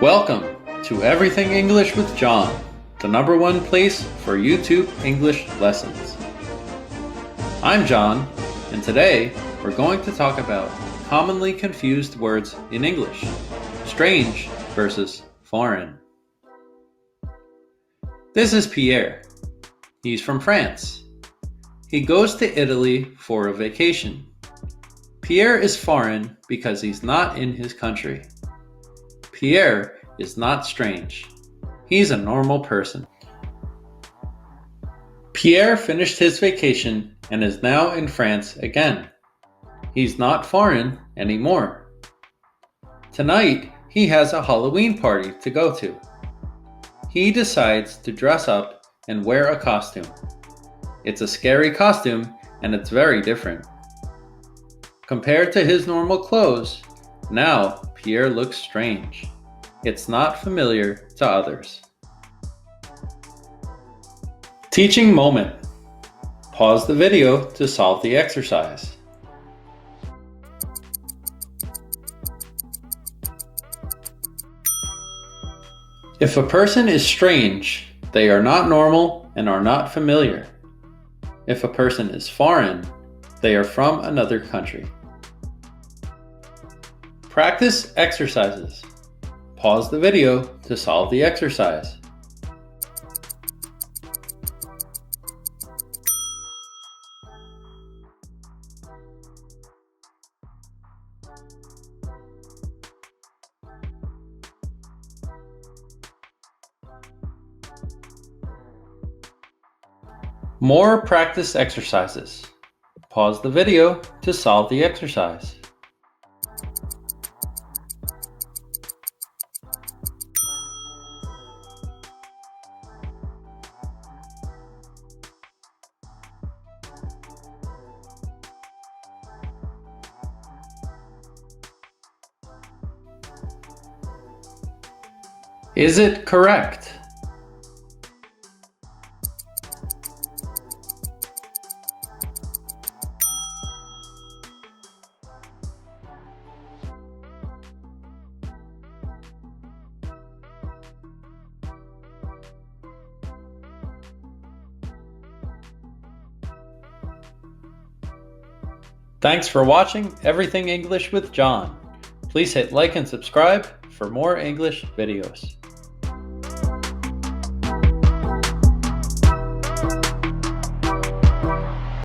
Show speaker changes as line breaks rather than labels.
Welcome to Everything English with John, the #1 place for YouTube English lessons. I'm John, and today we're going to talk about commonly confused words in English, strange versus foreign. This is Pierre. He's from France. He goes to Italy for a vacation. Pierre is foreign because he's not in his country. Pierre is not strange. He's a normal person. Pierre finished his vacation and is now in France again. He's not foreign anymore. Tonight, he has a Halloween party to go to. He decides to dress up and wear a costume. It's a scary costume and it's very different. Compared to his normal clothes, now Pierre looks strange. It's not familiar to others. Teaching moment. Pause the video to solve the exercise. If a person is strange, they are not normal and are not familiar. If a person is foreign, they are from another country. Practice exercises. Pause the video to solve the exercise. More practice exercises. Pause the video to solve the exercise. Is it correct? Thanks for watching Everything English with John. Please hit like and subscribe for more English videos.